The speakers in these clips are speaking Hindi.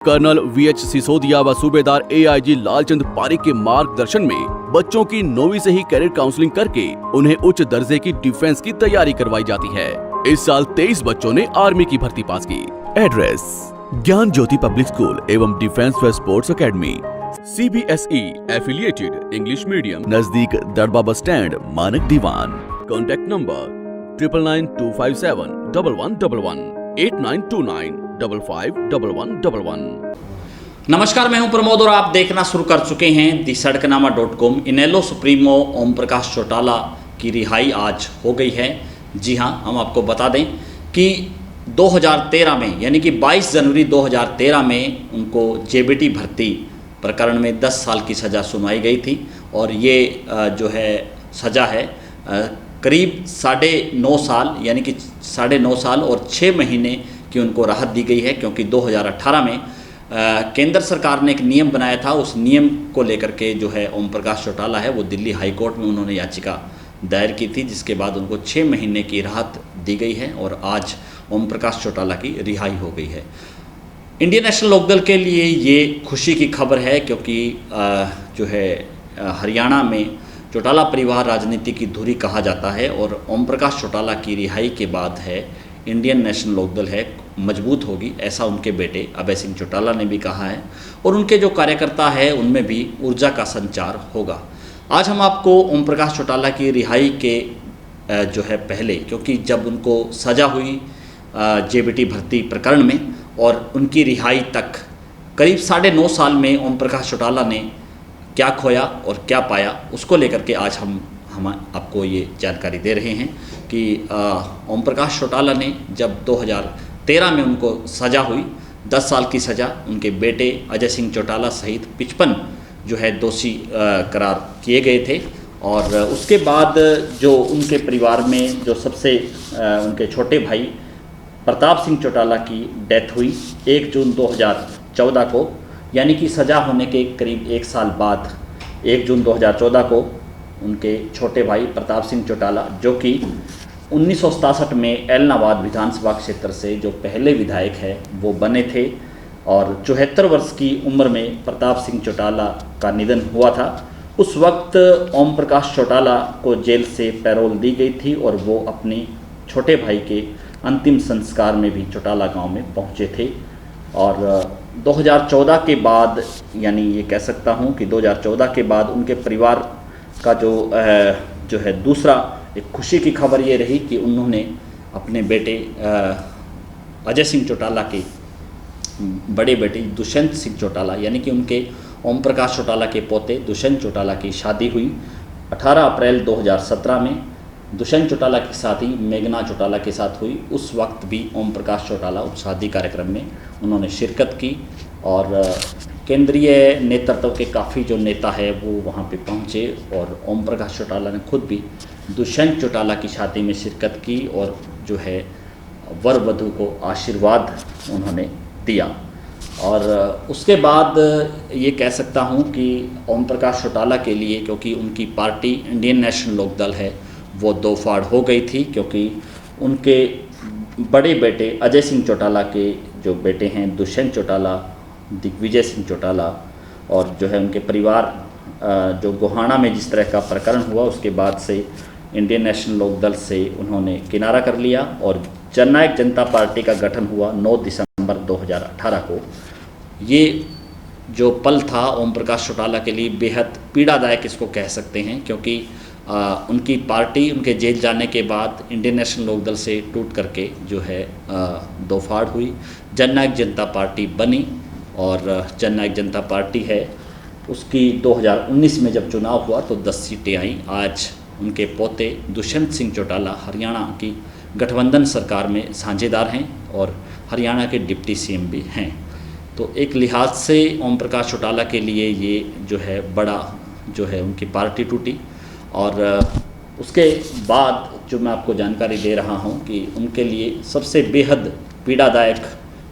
कर्नल वीएच सिसोदिया व सूबेदार एआईजी लालचंद पारिक के मार्गदर्शन में बच्चों की 9वीं से ही कैरियर काउंसलिंग करके उन्हें उच्च दर्जे की डिफेंस की तैयारी करवाई जाती है। इस साल 23 बच्चों ने आर्मी की भर्ती पास की। एड्रेस ज्ञान ज्योति पब्लिक स्कूल एवं डिफेंस व sports academy, CBSE affiliated English medium, नजदीक दड़बा बस स्टैंड, मानक दीवान। Contact number 9992571111 8929551111। नमस्कार, मैं हूं प्रमोद और आप देखना शुरू कर चुके हैं दी सड़कनामा.com। इनेलो सुप्रीमो ओम प्रकाश चौटाला की रिहाई आज हो गई है। जी हां, हम आपको बता दें कि 2013 में यानी कि 22 जनवरी 2013 में उनको जेबीटी भर्ती प्रकरण में 10 साल की सज़ा सुनाई गई थी और ये जो है सज़ा है करीब 9.5 साल यानी कि 9.5 साल और 6 महीने की उनको राहत दी गई है, क्योंकि 2018 में केंद्र सरकार ने एक नियम बनाया था। उस नियम को लेकर के जो है ओम प्रकाश चौटाला है वो दिल्ली हाई कोर्ट में उन्होंने याचिका दायर की थी, जिसके बाद उनको 6 महीने की राहत दी गई है और आज ओम प्रकाश चौटाला की रिहाई हो गई है। इंडियन नेशनल लोकदल के लिए ये खुशी की खबर है, क्योंकि जो है हरियाणा में चौटाला परिवार राजनीति की धुरी कहा जाता है और ओम प्रकाश चौटाला की रिहाई के बाद है इंडियन नेशनल लोकदल है मजबूत होगी, ऐसा उनके बेटे अभय सिंह चौटाला ने भी कहा है और उनके जो कार्यकर्ता है उनमें भी ऊर्जा का संचार होगा। आज हम आपको ओम प्रकाश चौटाला की रिहाई के जो है पहले, क्योंकि जब उनको सज़ा हुई जेबीटी भर्ती प्रकरण में और उनकी रिहाई तक करीब 9.5 साल में ओम प्रकाश चौटाला ने क्या खोया और क्या पाया, उसको लेकर के आज हम आपको ये जानकारी दे रहे हैं कि ओम प्रकाश चौटाला ने जब 2013 में उनको सज़ा हुई 10 साल की सज़ा, उनके बेटे अजय सिंह चौटाला सहित 55 जो है दोषी करार किए गए थे और उसके बाद जो उनके परिवार में जो सबसे उनके छोटे भाई प्रताप सिंह चौटाला की डेथ हुई 1 जून 2014 को, यानी कि सज़ा होने के करीब 1 साल बाद 1 जून 2014 को उनके छोटे भाई प्रताप सिंह चौटाला, जो कि 1967 में एलनाबाद विधानसभा क्षेत्र से जो पहले विधायक है वो बने थे और 74 वर्ष की उम्र में प्रताप सिंह चौटाला का निधन हुआ था। उस वक्त ओम प्रकाश चौटाला को जेल से पैरोल दी गई थी और वो अपने छोटे भाई के अंतिम संस्कार में भी चौटाला गांव में पहुंचे थे और 2014 के बाद, यानी ये कह सकता हूं कि 2014 के बाद उनके परिवार का जो है दूसरा एक खुशी की खबर ये रही कि उन्होंने अपने बेटे अजय सिंह चौटाला के बड़े बेटे दुष्यंत सिंह चौटाला, यानी कि उनके ओम प्रकाश चौटाला के पोते दुष्यंत चौटाला की शादी हुई 18 अप्रैल 2017 में। दुष्यंत चौटाला की शादी मेघना चौटाला के साथ हुई। उस वक्त भी ओम प्रकाश चौटाला उस शादी कार्यक्रम में उन्होंने शिरकत की और केंद्रीय नेतृत्व के काफ़ी जो नेता है वो वहाँ पे पहुँचे और ओम प्रकाश चौटाला ने खुद भी दुष्यंत चौटाला की शादी में शिरकत की और जो है वर वधू को आशीर्वाद उन्होंने दिया। और उसके बाद ये कह सकता हूँ कि ओम प्रकाश चौटाला के लिए, क्योंकि उनकी पार्टी इंडियन नेशनल लोकदल है वो दो फाड़ हो गई थी, क्योंकि उनके बड़े बेटे अजय सिंह चौटाला के जो बेटे हैं दुष्यंत चौटाला, दिग्विजय सिंह चौटाला और जो है उनके परिवार जो गोहाना में जिस तरह का प्रकरण हुआ उसके बाद से इंडियन नेशनल लोकदल से उन्होंने किनारा कर लिया और जननायक जनता पार्टी का गठन हुआ 9 दिसंबर 2018 को। ये जो पल था ओम प्रकाश चौटाला के लिए बेहद पीड़ादायक इसको कह सकते हैं, क्योंकि उनकी पार्टी उनके जेल जाने के बाद इंडियन नेशनल लोकदल से टूट करके जो है दो फाड़ हुई, जननायक जनता पार्टी बनी और जननायक जनता पार्टी है उसकी 2019 में जब चुनाव हुआ तो 10 सीटें आई। आज उनके पोते दुष्यंत सिंह चौटाला हरियाणा की गठबंधन सरकार में साझेदार हैं और हरियाणा के डिप्टी CM भी हैं। तो एक लिहाज से ओम प्रकाश चौटाला के लिए ये जो है बड़ा जो है उनकी पार्टी टूटी। और उसके बाद जो मैं आपको जानकारी दे रहा हूँ कि उनके लिए सबसे बेहद पीड़ादायक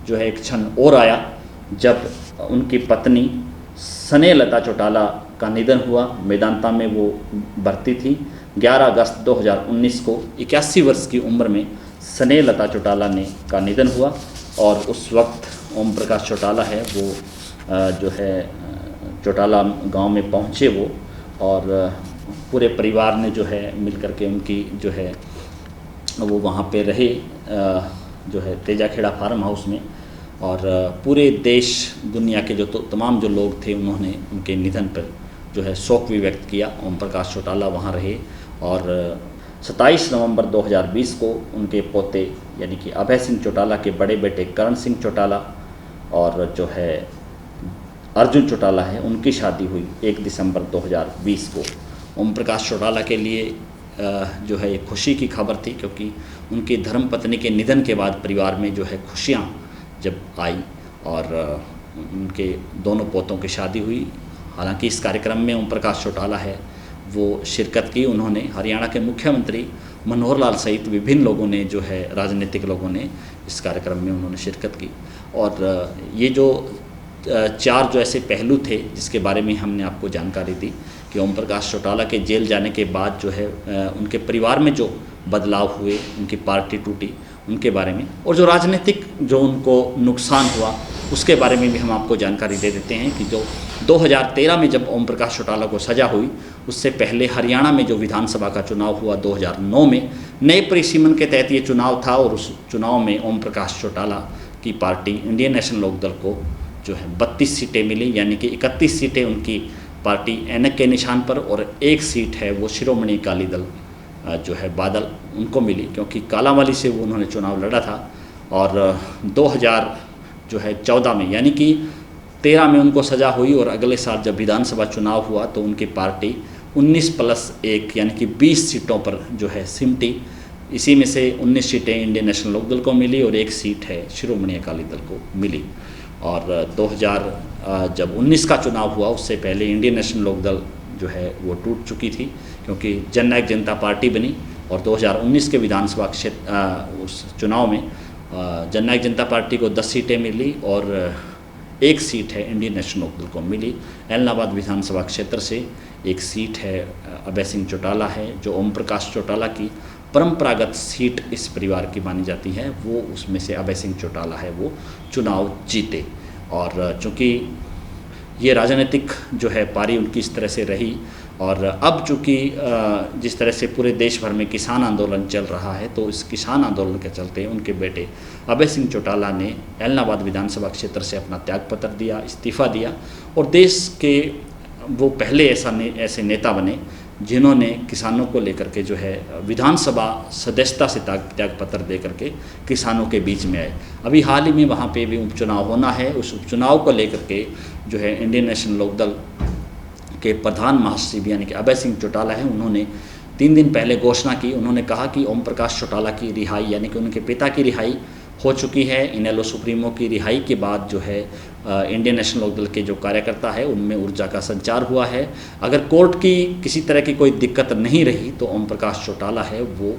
जो है एक क्षण और आया जब उनकी पत्नी स्नेहलता चौटाला का निधन हुआ। मेदांता में वो भर्ती थी। 11 अगस्त 2019 को 81 वर्ष की उम्र में स्नेहलता चौटाला का निधन हुआ और उस वक्त ओम प्रकाश चौटाला है वो जो है चौटाला गांव में पहुंचे वो, और पूरे परिवार ने जो है मिल करके उनकी जो है वो वहाँ पे रहे जो है तेजाखेड़ा फार्म हाउस में। और पूरे देश दुनिया के जो तमाम जो लोग थे उन्होंने उनके निधन पर जो है शोक भी व्यक्त किया। ओम प्रकाश चौटाला वहाँ रहे और 27 नवंबर 2020 को उनके पोते यानी कि अभय सिंह चौटाला के बड़े बेटे करण सिंह चौटाला और जो है अर्जुन चौटाला है उनकी शादी हुई 1 दिसंबर 2020 को। ओम प्रकाश चौटाला के लिए जो है एक खुशी की खबर थी, क्योंकि उनकी धर्मपत्नी के निधन के बाद परिवार में जो है खुशियाँ जब आई और उनके दोनों पोतों की शादी हुई। हालांकि इस कार्यक्रम में ओम प्रकाश चौटाला है वो शिरकत की। उन्होंने हरियाणा के मुख्यमंत्री मनोहर लाल सहित विभिन्न लोगों ने जो है राजनीतिक लोगों ने इस कार्यक्रम में उन्होंने शिरकत की। और ये जो 4 जो ऐसे पहलू थे जिसके बारे में हमने आपको जानकारी दी कि ओम प्रकाश चौटाला के जेल जाने के बाद जो है उनके परिवार में जो बदलाव हुए, उनकी पार्टी टूटी, उनके बारे में, और जो राजनीतिक जो उनको नुकसान हुआ उसके बारे में भी हम आपको जानकारी दे देते हैं कि जो 2013 में जब ओम प्रकाश चौटाला को सज़ा हुई उससे पहले हरियाणा में जो विधानसभा का चुनाव हुआ 2009 में, नए परिसीमन के तहत ये चुनाव था और उस चुनाव में ओम प्रकाश चौटाला की पार्टी इंडियन नेशनल लोकदल को जो है 32 सीटें मिली, यानी कि 31 सीटें उनकी पार्टी ऐनक के निशान पर और 1 सीट है वो शिरोमणि अकाली दल जो है बादल उनको मिली, क्योंकि कालांवाली से वो उन्होंने चुनाव लड़ा था। और 2014 में यानी कि 13 में उनको सज़ा हुई और अगले साल जब विधानसभा चुनाव हुआ तो उनकी पार्टी 19+1 यानी कि 20 सीटों पर जो है सिमटी। इसी में से 19 सीटें इंडियन नेशनल लोकदल को मिली और 1 सीट है शिरोमणि अकाली दल को मिली। और 2019 का चुनाव हुआ उससे पहले इंडियन नेशनल लोकदल जो है वो टूट चुकी थी, क्योंकि जननायक जनता पार्टी बनी और 2019 के विधानसभा क्षेत्र उस चुनाव में जननायक जनता पार्टी को 10 सीटें मिली और 1 सीट है इंडियन नेशनल लोकदल को मिली। एलनाबाद विधानसभा क्षेत्र से 1 सीट है अभय सिंह चौटाला है, जो ओम प्रकाश चौटाला की परंपरागत सीट इस परिवार की मानी जाती है, वो उसमें से अभय सिंह चौटाला है वो चुनाव जीते। और चूँकि ये राजनीतिक जो है पारी उनकी इस तरह से रही और अब चूँकि जिस तरह से पूरे देश भर में किसान आंदोलन चल रहा है, तो इस किसान आंदोलन के चलते उनके बेटे अभय सिंह चौटाला ने एलनाबाद विधानसभा क्षेत्र से अपना त्यागपत्र दिया, इस्तीफ़ा दिया और देश के वो पहले ऐसे नेता बने जिन्होंने किसानों को लेकर के जो है विधानसभा सदस्यता से त्यागपत्र दे करके किसानों के बीच में आए। अभी हाल ही में वहाँ पे भी उपचुनाव होना है, उस उपचुनाव को लेकर के जो है इंडियन नेशनल लोकदल के प्रधान महासचिव यानी कि अभय सिंह चौटाला है, उन्होंने 3 दिन पहले घोषणा की। उन्होंने कहा कि ओम प्रकाश चौटाला की रिहाई यानी कि उनके पिता की रिहाई हो चुकी है। इनेलो सुप्रीमो की रिहाई के बाद जो है इंडियन नेशनल लोकदल के जो कार्यकर्ता है उनमें ऊर्जा का संचार हुआ है। अगर कोर्ट की किसी तरह की कोई दिक्कत नहीं रही तो ओम प्रकाश चौटाला है वो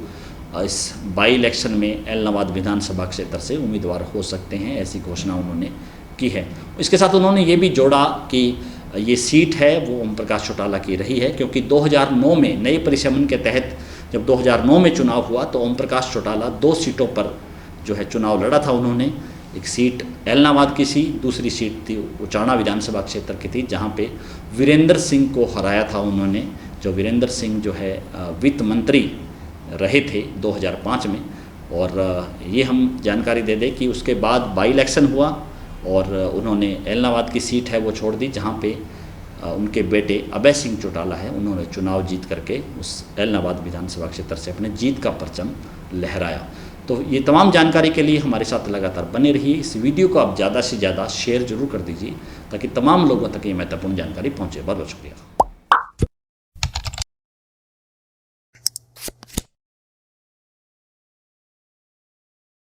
इस बाई इलेक्शन में एलनाबाद विधानसभा क्षेत्र से उम्मीदवार हो सकते हैं, ऐसी घोषणा उन्होंने की है। इसके साथ उन्होंने ये भी जोड़ा कि ये सीट है वो ओम प्रकाश चौटाला की रही है, क्योंकि 2009 में नए परिसीमन के तहत जब 2009 में चुनाव हुआ तो ओम प्रकाश चौटाला 2 सीटों पर जो है चुनाव लड़ा था। उन्होंने एक सीट एलनाबाद की थी, दूसरी सीट थी उचाना विधानसभा क्षेत्र की थी, जहाँ पे वीरेंद्र सिंह को हराया था उन्होंने, जो वीरेंद्र सिंह जो है वित्त मंत्री रहे थे 2005 में। और ये हम जानकारी दे दें कि उसके बाद बाई इलेक्शन हुआ और उन्होंने एलनाबाद की सीट है वो छोड़ दी, जहाँ पे उनके बेटे अभय सिंह चौटाला है उन्होंने चुनाव जीत करके उस एलनाबाद विधानसभा क्षेत्र से अपने जीत का परचम लहराया। तो ये तमाम जानकारी के लिए हमारे साथ लगातार बने रहिए। इस वीडियो को आप ज़्यादा से ज़्यादा शेयर जरूर कर दीजिए ताकि तमाम लोगों तक ये महत्वपूर्ण जानकारी पहुँचे। बहुत बहुत शुक्रिया।